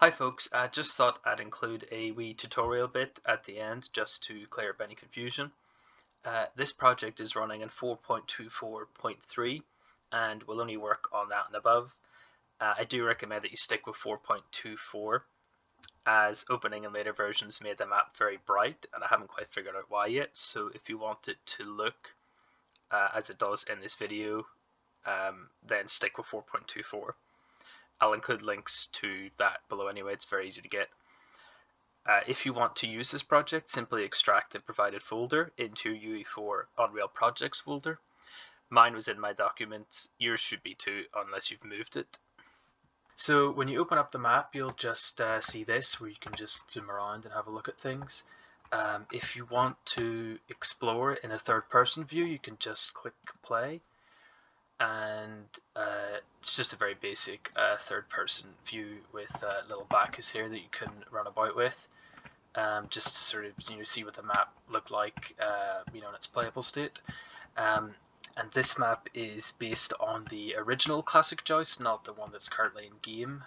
Hi folks, I just thought I'd include a wee tutorial bit at the end just to clear up any confusion. This project is running in 4.24.3 and will only work on that and above. I do recommend that you stick with 4.24 as opening and later versions made the map very bright and I haven't quite figured out why yet, so if you want it to look as it does in this video, then stick with 4.24. I'll include links to that below anyway, it's very easy to get. If you want to use this project, simply extract the provided folder into UE4 Unreal Projects folder. Mine was in my documents, yours should be too, unless you've moved it. So when you open up the map, you'll just see this, where you can just zoom around and have a look at things. If you want to explore in a third-person view, you can just click play. And it's just a very basic third-person view with little backers here that you can run about with, just to sort of see what the map looked like in its playable state. And this map is based on the original classic Joust, not the one that's currently in game,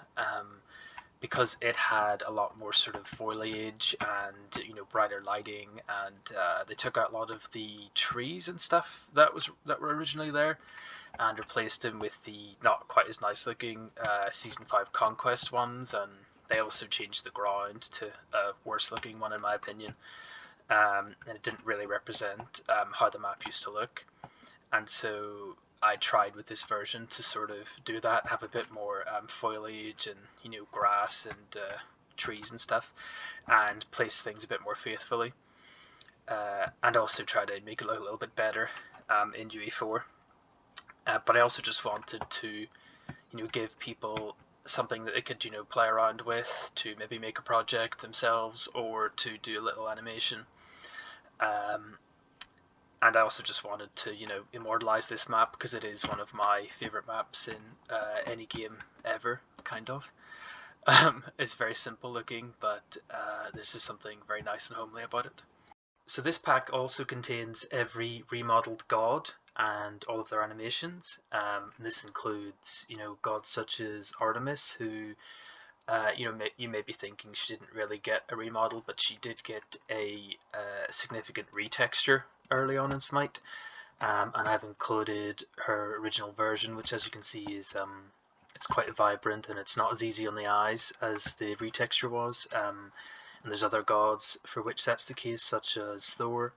because it had a lot more sort of foliage and brighter lighting, and they took out a lot of the trees and stuff that were originally there, and replaced them with the not quite as nice looking Season 5 Conquest ones, and they also changed the ground to a worse looking one in my opinion, and it didn't really represent how the map used to look. And so I tried with this version to sort of do that, have a bit more foliage and grass and trees and stuff, and place things a bit more faithfully, and also try to make it look a little bit better in UE4. But I also just wanted to, give people something that they could, play around with, to maybe make a project themselves or to do a little animation. And I also just wanted to, immortalize this map because it is one of my favorite maps in any game ever, kind of. It's very simple looking, but there's just something very nice and homely about it. So this pack also contains every remodeled god and all of their animations. And this includes, gods such as Artemis, who, you may be thinking she didn't really get a remodel, but she did get a significant retexture early on in Smite. And I've included her original version, which, as you can see, is it's quite vibrant and it's not as easy on the eyes as the retexture was. And there's other gods for which that's the case, such as Thor.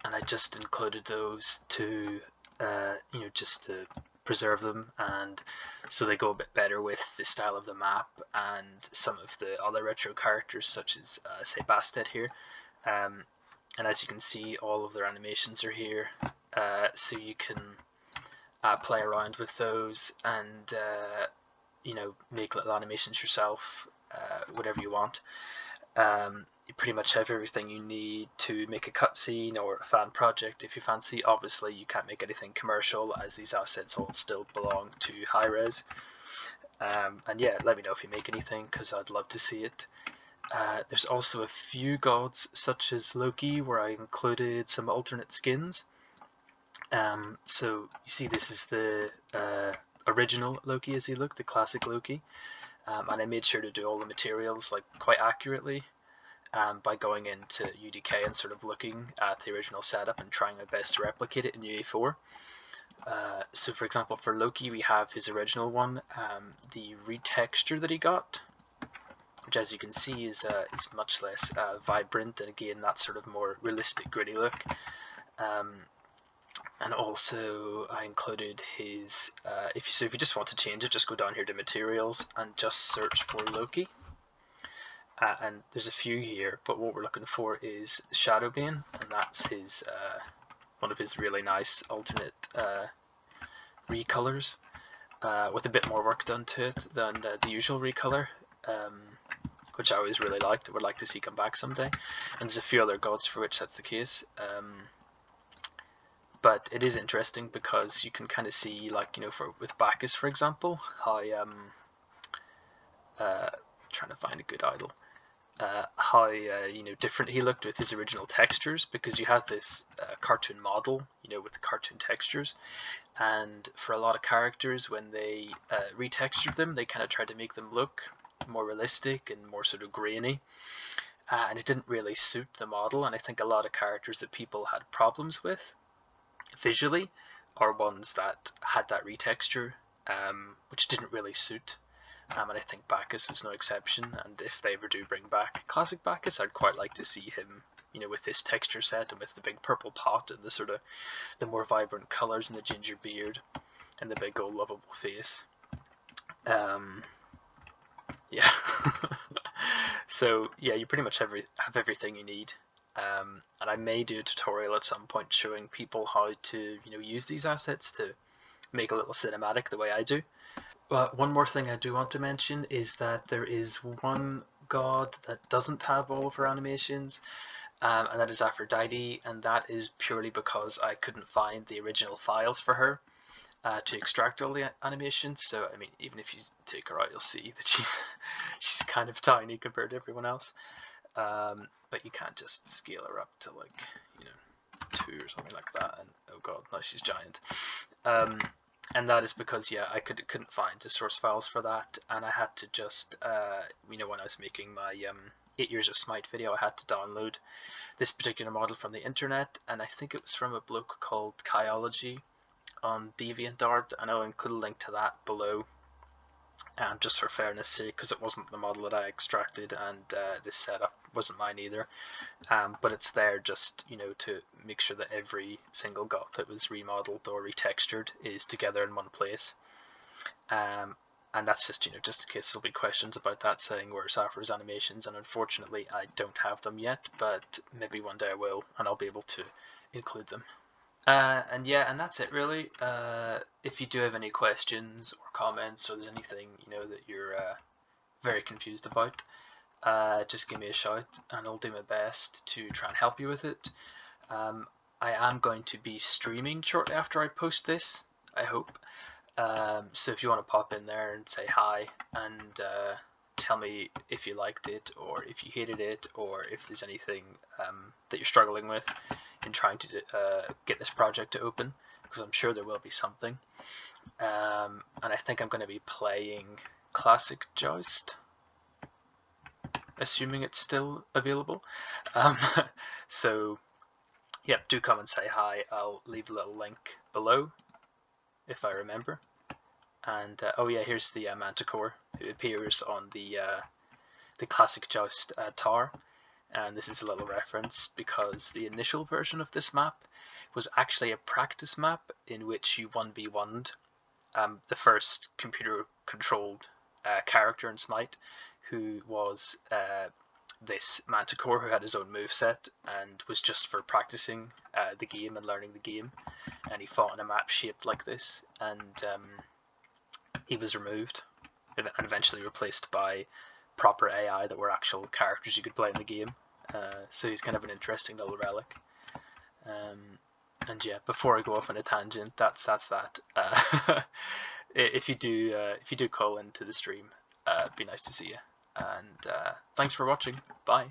And I just included those to, just to preserve them, and so they go a bit better with the style of the map and some of the other retro characters, such as, say, Bastet here. And as you can see, all of their animations are here, so you can play around with those and, make little animations yourself. Whatever you want. You pretty much have everything you need to make a cutscene or a fan project if you fancy. Obviously you can't make anything commercial as these assets all still belong to Hi-Rez. And yeah, let me know if you make anything because I'd love to see it. There's also a few gods such as Loki, where I included some alternate skins. So you see this is the original Loki as he looked, the classic Loki. And I made sure to do all the materials quite accurately by going into UDK and sort of looking at the original setup and trying my best to replicate it in UE4. So for example, for Loki we have his original one, the retexture that he got, which as you can see is much less vibrant, and again that sort of more realistic gritty look. And also I included his, if you just want to change it, just go down here to materials and just search for Loki. And there's a few here, but what we're looking for is Shadowbane, and that's his one of his really nice alternate recolors, with a bit more work done to it than the usual recolor, which I always really liked. I would like to see come back someday. And there's a few other gods for which that's the case. But it is interesting because you can kind of see, with Bacchus, for example, how trying to find a good idol. how different he looked with his original textures, because you have this cartoon model, with cartoon textures, and for a lot of characters, when they retextured them, they kind of tried to make them look more realistic and more sort of grainy, and it didn't really suit the model. And I think a lot of characters that people had problems with visually are ones that had that retexture, which didn't really suit. And I think Bacchus was no exception. And if they ever do bring back classic Bacchus, I'd quite like to see him, with this texture set and with the big purple pot and the sort of the more vibrant colors and the ginger beard and the big old lovable face. Yeah. So yeah, you pretty much have everything you need. And I may do a tutorial at some point showing people how to use these assets to make a little cinematic the way I do. But one more thing I do want to mention is that there is one god that doesn't have all of her animations, and that is Aphrodite, and that is purely because I couldn't find the original files for her to extract all the animations. So I mean, even if you take her out, you'll see that she's kind of tiny compared to everyone else. But you can't just scale her up to 2 or something like that. And oh god, now she's giant. And that is because I couldn't find the source files for that, and I had to just when I was making my 8 years of Smite video, I had to download this particular model from the internet, and I think it was from a bloke called Kyology on DeviantArt, and I'll include a link to that below, just for fairness sake, because it wasn't the model that I extracted, and this setup wasn't mine either. But it's there just to make sure that every single god that was remodeled or retextured is together in one place. And that's just just in case there'll be questions about that, saying where's Afro's animations, and unfortunately I don't have them yet, but maybe one day I will, and I'll be able to include them. And that's it really. If you do have any questions or comments, or there's anything that you're very confused about, just give me a shout, and I'll do my best to try and help you with it. I am going to be streaming shortly after I post this, I hope. So if you want to pop in there and say hi, and tell me if you liked it, or if you hated it, or if there's anything that you're struggling with in trying to get this project to open, because I'm sure there will be something. And I think I'm going to be playing classic Joust, assuming it's still available. So yeah, do come and say hi. I'll leave a little link below if I remember. And oh yeah, here's the Manticore, who appears on the classic Joust tower. And this is a little reference because the initial version of this map was actually a practice map in which you 1v1'd the first computer-controlled character in Smite, who was this Manticore who had his own moveset and was just for practicing the game and learning the game. And he fought on a map shaped like this, and he was removed and eventually replaced by proper AI that were actual characters you could play in the game. So he's kind of an interesting little relic. And yeah, before I go off on a tangent, that's that. If you do call into the stream, it'd be nice to see you. And thanks for watching. Bye.